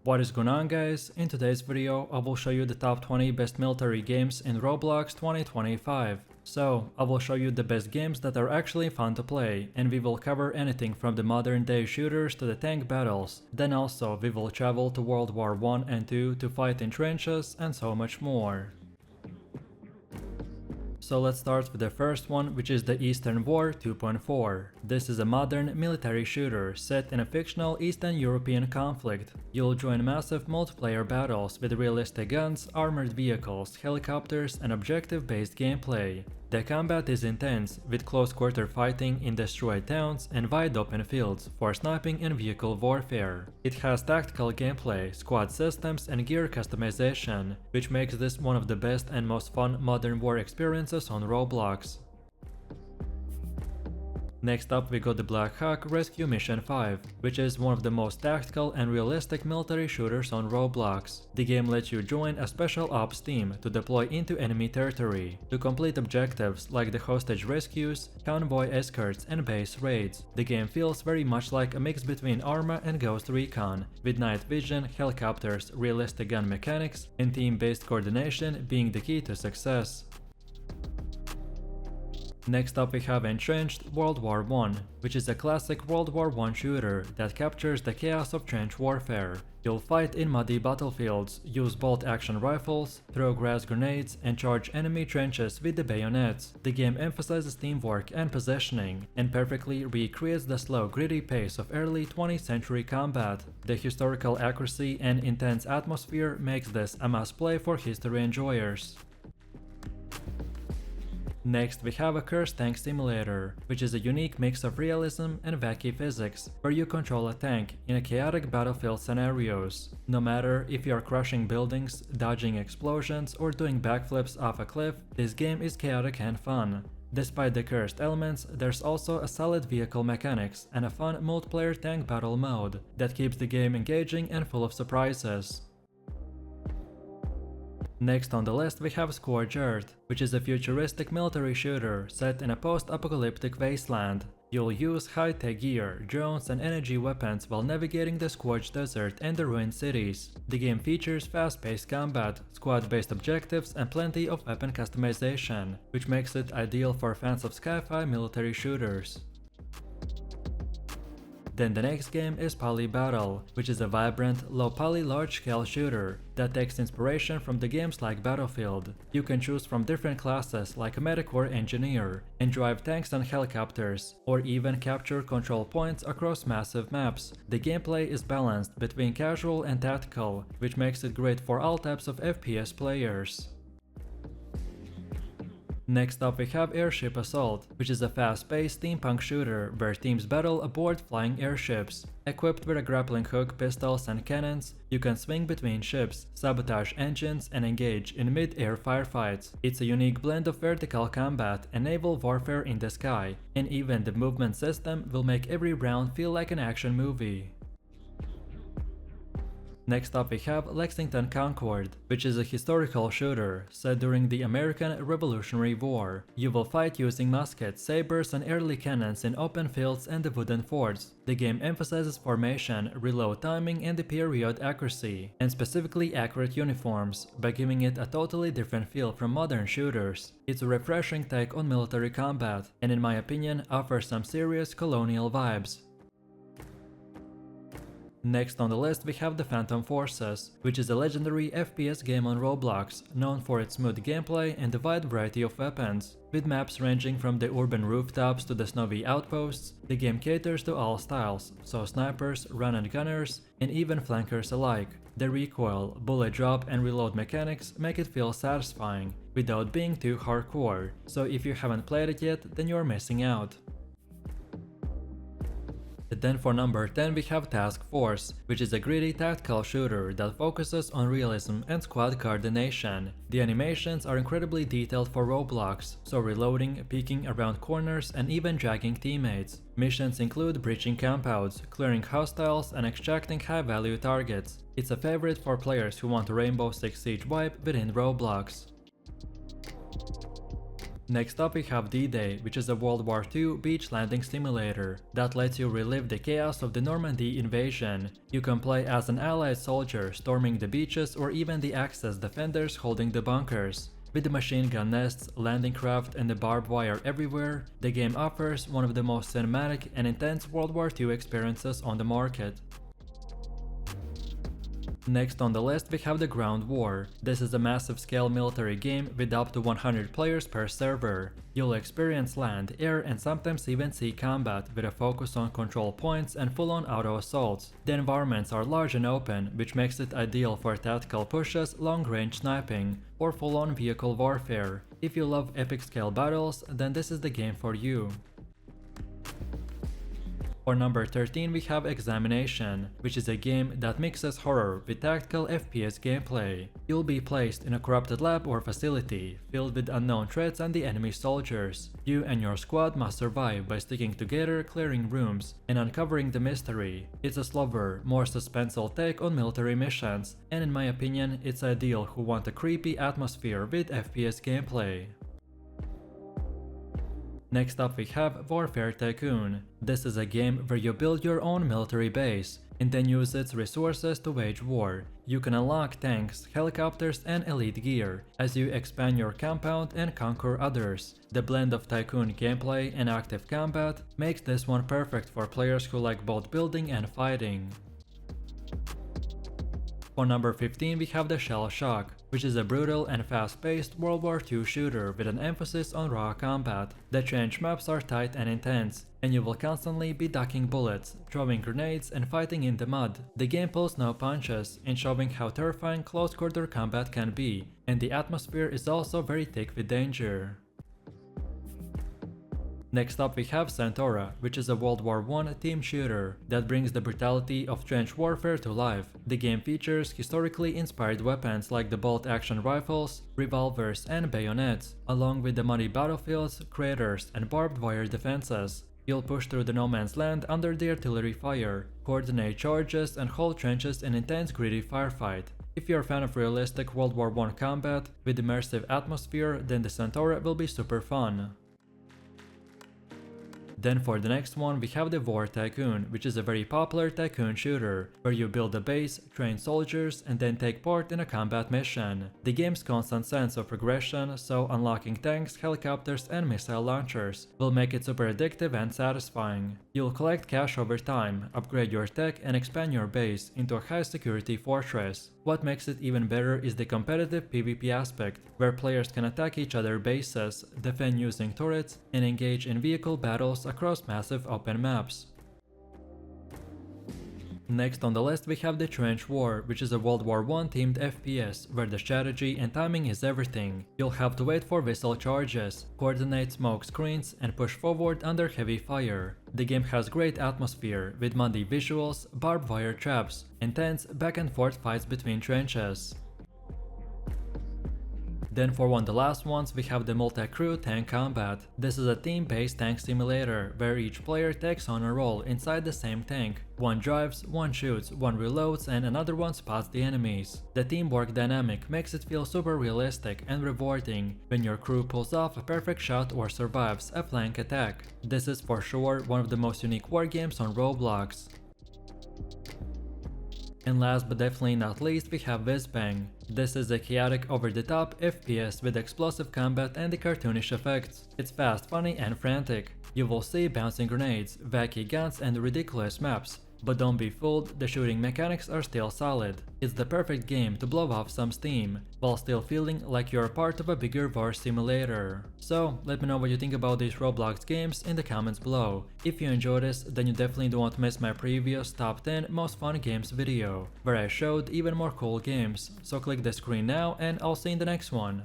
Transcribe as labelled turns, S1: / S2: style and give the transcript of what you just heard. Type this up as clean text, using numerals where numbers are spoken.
S1: What is going on, guys? In today's video I will show you the top 20 best military games in Roblox 2025. So, I will show you the best games that are actually fun to play, and we will cover anything from the modern day shooters to the tank battles. Then also we will travel to World War I and II to fight in trenches and so much more. So let's start with the first one, which is the Eastern War 2.4. This is a modern military shooter set in a fictional Eastern European conflict. You'll join massive multiplayer battles with realistic guns, armored vehicles, helicopters, and objective-based gameplay. The combat is intense, with close-quarter fighting in destroyed towns and wide-open fields for sniping and vehicle warfare. It has tactical gameplay, squad systems, and gear customization, which makes this one of the best and most fun modern war experiences on Roblox. Next up we got the Blackhawk Rescue Mission 5, which is one of the most tactical and realistic military shooters on Roblox. The game lets you join a special ops team to deploy into enemy territory, to complete objectives like the hostage rescues, convoy escorts, and base raids. The game feels very much like a mix between Arma and Ghost Recon, with night vision, helicopters, realistic gun mechanics, and team-based coordination being the key to success. Next up we have Entrenched World War I, which is a classic World War I shooter that captures the chaos of trench warfare. You'll fight in muddy battlefields, use bolt-action rifles, throw grass grenades, and charge enemy trenches with the bayonets. The game emphasizes teamwork and positioning, and perfectly recreates the slow, gritty pace of early 20th century combat. The historical accuracy and intense atmosphere makes this a must-play for history enjoyers. Next we have a Cursed Tank Simulator, which is a unique mix of realism and wacky physics, where you control a tank in a chaotic battlefield scenarios. No matter if you are crushing buildings, dodging explosions, or doing backflips off a cliff, this game is chaotic and fun. Despite the cursed elements, there's also a solid vehicle mechanics and a fun multiplayer tank battle mode that keeps the game engaging and full of surprises. Next on the list we have Scorched, which is a futuristic military shooter set in a post-apocalyptic wasteland. You'll use high-tech gear, drones, and energy weapons while navigating the scorched desert and the ruined cities. The game features fast-paced combat, squad-based objectives, and plenty of weapon customization, which makes it ideal for fans of sci-fi military shooters. Then the next game is Poly Battle, which is a vibrant, low-poly large-scale shooter that takes inspiration from the games like Battlefield. You can choose from different classes like a medic or engineer, and drive tanks and helicopters, or even capture control points across massive maps. The gameplay is balanced between casual and tactical, which makes it great for all types of FPS players. Next up we have Airship Assault, which is a fast-paced steampunk shooter where teams battle aboard flying airships. Equipped with a grappling hook, pistols, and cannons, you can swing between ships, sabotage engines, and engage in mid-air firefights. It's a unique blend of vertical combat and naval warfare in the sky, and even the movement system will make every round feel like an action movie. Next up we have Lexington Concord, which is a historical shooter set during the American Revolutionary War. You will fight using muskets, sabers, and early cannons in open fields and the wooden forts. The game emphasizes formation, reload timing, and the period accuracy, and specifically accurate uniforms, by giving it a totally different feel from modern shooters. It's a refreshing take on military combat, and in my opinion offers some serious colonial vibes. Next on the list we have the Phantom Forces, which is a legendary FPS game on Roblox, known for its smooth gameplay and a wide variety of weapons. With maps ranging from the urban rooftops to the snowy outposts, the game caters to all styles, so snipers, run-and gunners, and even flankers alike. The recoil, bullet drop, and reload mechanics make it feel satisfying, without being too hardcore, so if you haven't played it yet, then you're missing out. Then for number 10 we have Task Force, which is a gritty tactical shooter that focuses on realism and squad coordination. The animations are incredibly detailed for Roblox, so reloading, peeking around corners, and even dragging teammates. Missions include breaching compounds, clearing hostiles, and extracting high-value targets. It's a favorite for players who want a Rainbow Six Siege vibe within Roblox. Next up we have D-Day, which is a World War II beach landing simulator that lets you relive the chaos of the Normandy invasion. You can play as an Allied soldier storming the beaches or even the Axis defenders holding the bunkers. With the machine gun nests, landing craft and the barbed wire everywhere, the game offers one of the most cinematic and intense World War II experiences on the market. Next on the list we have the Ground War. This is a massive scale military game with up to 100 players per server. You'll experience land, air and sometimes even sea combat with a focus on control points and full-on auto assaults. The environments are large and open, which makes it ideal for tactical pushes, long-range sniping, or full-on vehicle warfare. If you love epic scale battles, then this is the game for you. For number 13 we have Examination, which is a game that mixes horror with tactical FPS gameplay. You'll be placed in a corrupted lab or facility, filled with unknown threats and the enemy soldiers. You and your squad must survive by sticking together, clearing rooms, and uncovering the mystery. It's a slower, more suspenseful take on military missions, and in my opinion it's ideal who want a creepy atmosphere with FPS gameplay. Next up we have Warfare Tycoon. This is a game where you build your own military base and then use its resources to wage war. You can unlock tanks, helicopters and elite gear as you expand your compound and conquer others. The blend of Tycoon gameplay and active combat makes this one perfect for players who like both building and fighting. For number 15 we have the Shell Shock, which is a brutal and fast-paced World War II shooter with an emphasis on raw combat. The trench maps are tight and intense, and you will constantly be ducking bullets, throwing grenades and fighting in the mud. The game pulls no punches in showing how terrifying close-quarter combat can be, and the atmosphere is also very thick with danger. Next up we have Centaura, which is a World War I team shooter that brings the brutality of trench warfare to life. The game features historically inspired weapons like the bolt-action rifles, revolvers and bayonets, along with the muddy battlefields, craters and barbed wire defenses. You'll push through the no man's land under the artillery fire, coordinate charges and hold trenches in intense gritty firefight. If you're a fan of realistic World War I combat with immersive atmosphere, then the Centaura will be super fun. Then for the next one we have the War Tycoon, which is a very popular tycoon shooter, where you build a base, train soldiers and then take part in a combat mission. The game's constant sense of progression, so unlocking tanks, helicopters and missile launchers, will make it super addictive and satisfying. You'll collect cash over time, upgrade your tech and expand your base into a high security fortress. What makes it even better is the competitive PvP aspect, where players can attack each other's bases, defend using turrets, and engage in vehicle battles across massive open maps. Next on the list we have the Trench War, which is a World War I themed FPS, where the strategy and timing is everything. You'll have to wait for missile charges, coordinate smoke screens, and push forward under heavy fire. The game has great atmosphere, with muddy visuals, barbed wire traps, intense back and forth fights between trenches. Then for one of the last ones we have the Multicrew Tank Combat. This is a team-based tank simulator, where each player takes on a role inside the same tank. One drives, one shoots, one reloads and another one spots the enemies. The teamwork dynamic makes it feel super realistic and rewarding when your crew pulls off a perfect shot or survives a flank attack. This is for sure one of the most unique war games on Roblox. And last but definitely not least we have Whizzbang. This is a chaotic over-the-top FPS with explosive combat and the cartoonish effects. It's fast, funny and frantic. You will see bouncing grenades, wacky guns and ridiculous maps. But don't be fooled, the shooting mechanics are still solid. It's the perfect game to blow off some steam, while still feeling like you're a part of a bigger war simulator. So, let me know what you think about these Roblox games in the comments below. If you enjoyed this, then you definitely don't want to miss my previous top 10 most fun games video, where I showed even more cool games. So click the screen now and I'll see you in the next one.